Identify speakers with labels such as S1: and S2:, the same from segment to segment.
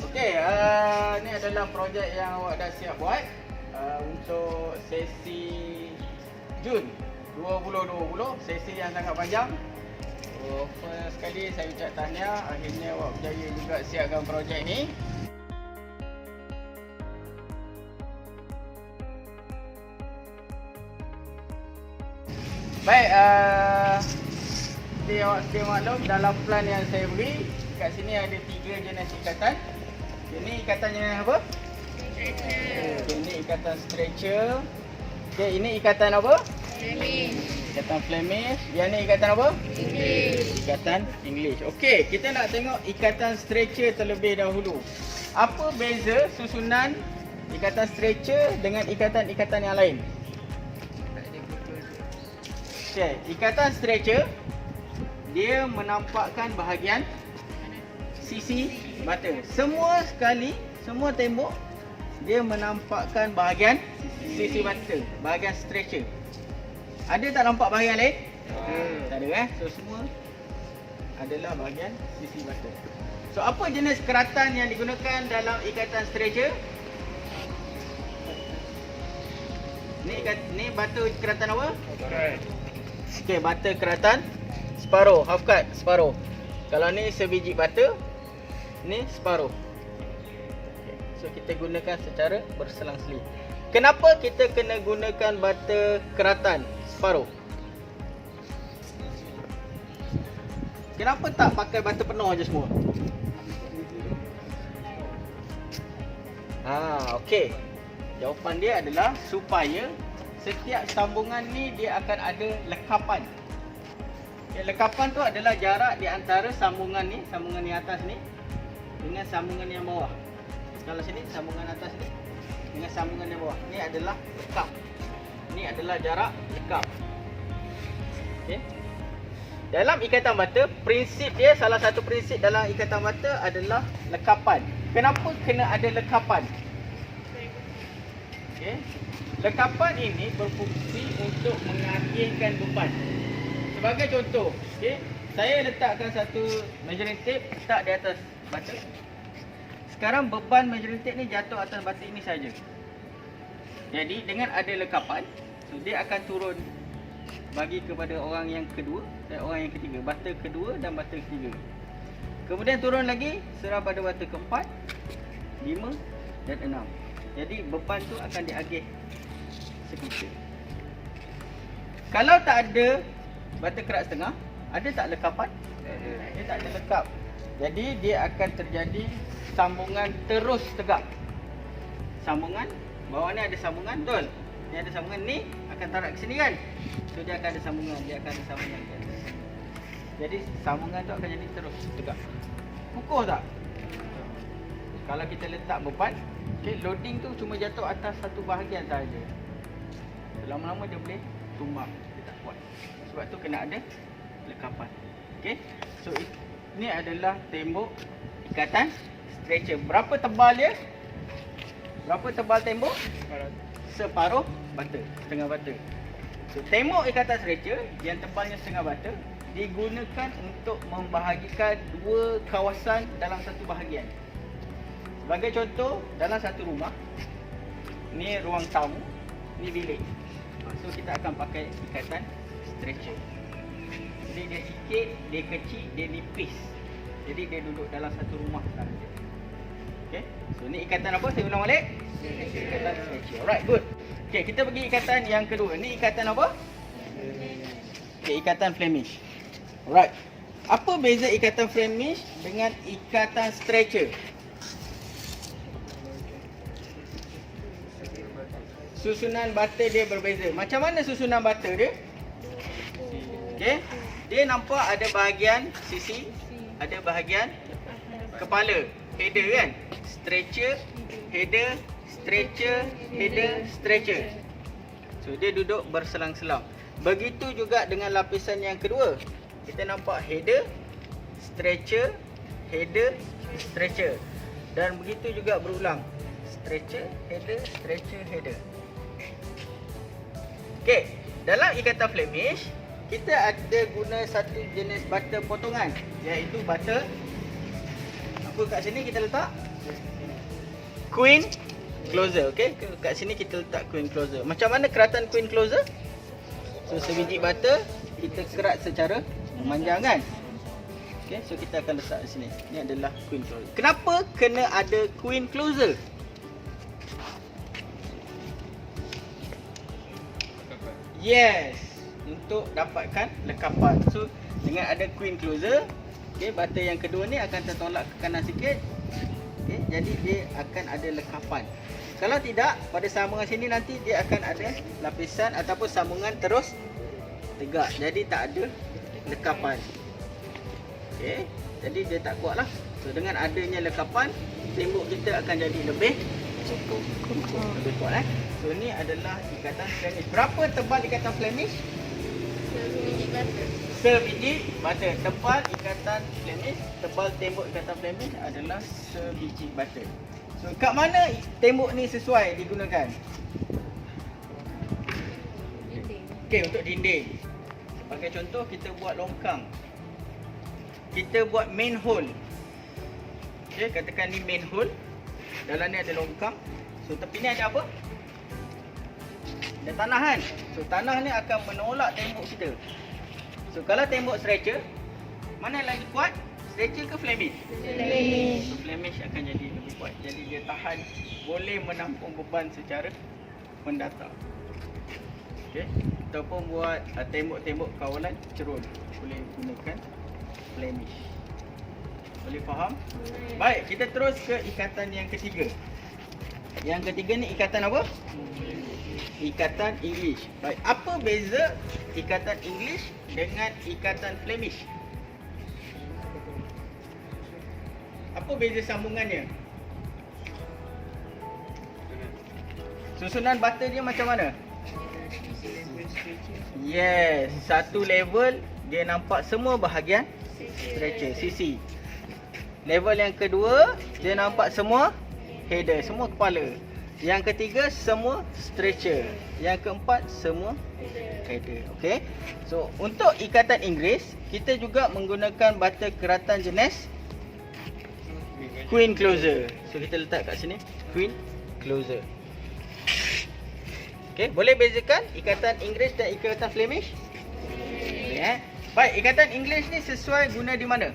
S1: Okey, ni adalah projek yang awak dah siap buat untuk sesi Jun 2020, sesi yang sangat panjang. First sekali saya ucap tahniah, akhirnya awak berjaya juga siapkan projek ni. Baik, seperti awak sedia maklum, dalam plan yang saya beri, kat sini ada 3 jenis ikatan. Ini ikatan jenis apa? Stretcher. Ini ikatan stretcher. Okay, ini ikatan apa?
S2: Flemish.
S1: Ikatan Flemish. Yang ni ikatan apa?
S2: English.
S1: Ikatan English. Okey, kita nak tengok ikatan stretcher terlebih dahulu. Apa beza susunan ikatan stretcher dengan ikatan-ikatan yang lain? Okey, ikatan stretcher dia menampakkan bahagian sisi bata. Semua tembok dia menampakkan bahagian sisi bata, bahagian stretcher. Ada tak nampak bahagian lain? Tak ada So semua adalah bahagian sisi bata. So apa jenis keratan yang digunakan dalam ikatan stretcher? Ni bata keratan apa? Okey, bata keratan separuh, half cut separuh. Kalau ni sebiji bata, ni separuh. Okay. So kita gunakan secara berselang-seli. Kenapa kita kena gunakan bata keratan separuh? Kenapa tak pakai bata penuh aja semua? Okey. Jawapan dia adalah supaya setiap sambungan ni dia akan ada lekapan. Okay, lekapan tu adalah jarak di antara sambungan ni atas ni dengan sambungan yang bawah. Kalau sini sambungan atas ni dengan sambungan yang bawah. Ni adalah lekap. Ni adalah jarak lekap. Okey. Dalam ikatan bata, prinsip dia, salah satu prinsip dalam ikatan bata adalah lekapan. Kenapa kena ada lekapan? Okey. Lekapan ini berfungsi untuk mengagihkan beban. Sebagai contoh, okey, saya letakkan satu measuring tape letak di atas bata. Sekarang beban measuring tape ni jatuh atas bata ini saja. Jadi dengan ada lekapan, so dia akan turun bagi kepada orang yang kedua dan orang yang ketiga, bata kedua dan bata ketiga. Kemudian turun lagi serah pada bata keempat, 5 dan 6. Jadi beban tu akan diagih seketika. Kalau tak ada bata kerat setengah, ada tak lekapan? Dia tak ada lekap. Jadi dia akan terjadi sambungan terus tegak. Sambungan, bawah ni ada sambungan, betul? Ni ada sambungan, ni akan tarik ke sini kan? So dia akan ada sambungan, Jadi sambungan tu akan jadi terus tegak. Kukuh tak? Kalau kita letak beban, okay, loading tu cuma jatuh atas satu bahagian sahaja. Lama-lama dia boleh tumbang, dia tak kuat. Sebab tu kena ada lekapan. Okey. So ini adalah tembok ikatan stretcher. Berapa tebal dia? Berapa tebal tembok? Separuh bata, setengah bata. So tembok ikatan stretcher yang tebalnya setengah bata digunakan untuk membahagikan dua kawasan dalam satu bahagian. Sebagai contoh, dalam satu rumah, ni ruang tamu, ni bilik. So kita akan pakai ikatan stretcher. Jadi dia sikit, dia kecil, dia nipis. Jadi dia duduk dalam satu rumah sahaja. Okay. So ni ikatan apa? Saya ulang balik. Ikatan stretcher. Alright, good. Okay, kita pergi ikatan yang kedua. Ni ikatan apa? Okay, ikatan Flemish. Alright. Apa beza ikatan Flemish dengan ikatan stretcher? Susunan bata dia berbeza. Macam mana susunan bata dia? Okey. Dia nampak ada bahagian sisi, ada bahagian kepala, header kan? Stretcher, header, stretcher, header, stretcher. So dia duduk berselang-selang. Begitu juga dengan lapisan yang kedua. Kita nampak header, stretcher, header, stretcher. Dan begitu juga berulang. Stretcher, header, stretcher, header. Okey, dalam ikatan Flemish, kita ada guna satu jenis bata potongan, iaitu bata apa kat sini kita letak? Queen closer, okey? Kat sini kita letak queen closer. Macam mana keratan queen closer? So sebiji butter kita kerat secara memanjang kan? Okey, so kita akan letak di sini. Ini adalah queen closer. Kenapa kena ada queen closer? Yes, untuk dapatkan lekapan. So dengan ada queen closer, okey, butter yang kedua ni akan tertolak ke kanan sikit. Okey, jadi dia akan ada lekapan. Kalau tidak, pada sambungan sini nanti dia akan ada lapisan ataupun sambungan terus tegak. Jadi tak ada lekapan. Okey, jadi dia tak kuat lah. So dengan adanya lekapan, tembok kita akan jadi lebih kukuh, lebih kuat So ni adalah ikatan Flemish. Berapa tebal ikatan Flemish? Sebiji butter. Tebal ikatan Flemish, tebal tembok ikatan Flemish adalah sebiji butter. So kat mana tembok ni sesuai digunakan? Okey, untuk dinding. Sebagai contoh, kita buat longkang. Kita buat main hole. Okey, katakan ni main hole. Dalam ni ada longkang. So tepi ni ada apa? Ada tanah kan? So tanah ni akan menolak tembok kita. So kalau tembok stretcher, mana yang lagi kuat? Stretcher ke Flemish?
S2: Flemish.
S1: So Flemish akan jadi lebih kuat. Jadi dia tahan, boleh menampung beban secara mendatar. Okey, ataupun buat tembok-tembok kawalan cerun, boleh gunakan Flemish. Boleh faham? Baik, kita terus ke ikatan yang ketiga. Yang ketiga ni ikatan apa? Ikatan English. Baik, apa beza ikatan English dengan ikatan Flemish? Apa beza sambungannya? Susunan butter dia macam mana? Yes, satu level dia nampak semua bahagian stretcher, sisi. Level yang kedua, dia nampak semua header, semua kepala. Yang ketiga, semua stretcher. Yang keempat, semua header. Okey. So, untuk ikatan Inggeris, kita juga menggunakan butter keratan jenis queen closer. So, kita letak kat sini, queen closer. Okey, boleh bezakan ikatan Inggeris dan ikatan Flemish? Boleh. Baik, ikatan Inggeris ni sesuai guna di mana?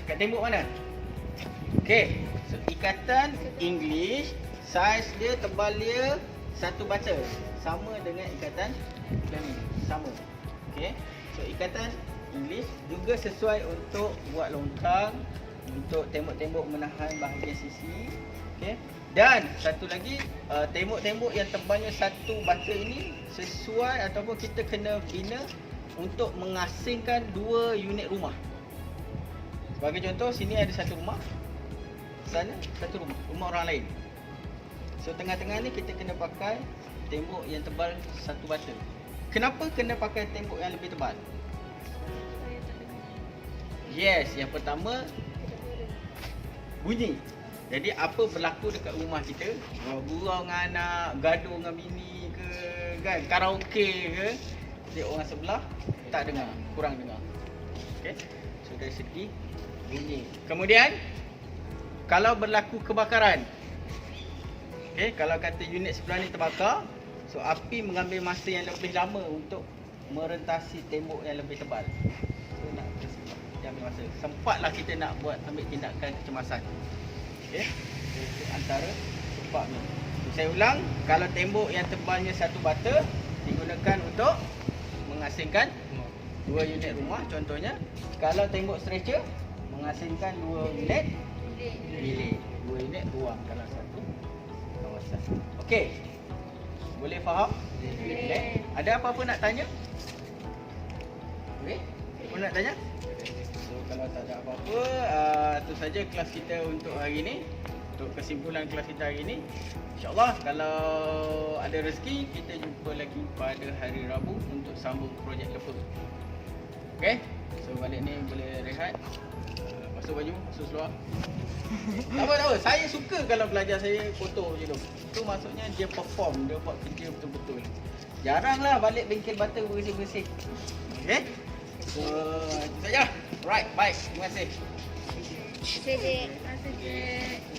S1: Kat tembok mana? Okey, so ikatan English, saiz dia, tebal dia satu butter, sama dengan ikatan Flemish, sama. Okey, so ikatan English juga sesuai untuk buat longkang, untuk tembok-tembok menahan bahagian sisi. Okey, dan satu lagi, tembok-tembok yang tebalnya satu butter ini sesuai ataupun kita kena bina untuk mengasingkan dua unit rumah. Sebagai contoh, sini ada satu rumah, sana satu rumah, rumah orang lain. So tengah-tengah ni kita kena pakai tembok yang tebal satu butter. Kenapa kena pakai tembok yang lebih tebal? Yes, yang pertama, bunyi. Jadi apa berlaku dekat rumah kita, gurau dengan anak, gaduh dengan bini ke, kan, karaoke ke, jadi orang sebelah tak dengar, kurang dengar. Okey, so dari segi bunyi. Kemudian kalau berlaku kebakaran, okey, kalau kata unit sebelah ni terbakar, so api mengambil masa yang lebih lama untuk merentasi tembok yang lebih tebal. So nak dia ambil masa. Sempatlah kita nak ambil tindakan kecemasan. Okey, itu antara sebabnya. So, saya ulang, kalau tembok yang tebalnya satu butter digunakan untuk mengasingkan dua unit rumah, contohnya. Kalau tembok stretcher mengasingkan dua unit bilik, dua unit ruang dalam satu kawasan. Okey, boleh faham? Boleh. Ada apa-apa nak tanya? Boleh? Apa nak tanya? So kalau tak ada apa-apa, itu saja kelas kita untuk hari ini. Untuk kesimpulan kelas kita hari ini, InsyaAllah kalau ada rezeki, kita jumpa lagi pada hari Rabu untuk sambung projek lepas. Okey, so balik ni boleh rehat, basuh baju, basuh seluar. Tak apa, saya suka kalau pelajar saya foto je tu. Tu maksudnya dia perform, dia buat kerja betul-betul. Jaranglah balik bengkel butter bersih-bersih. Okey, So, itu saja. Right, baik. Terima kasih.
S2: Cik.
S1: Terima kasih.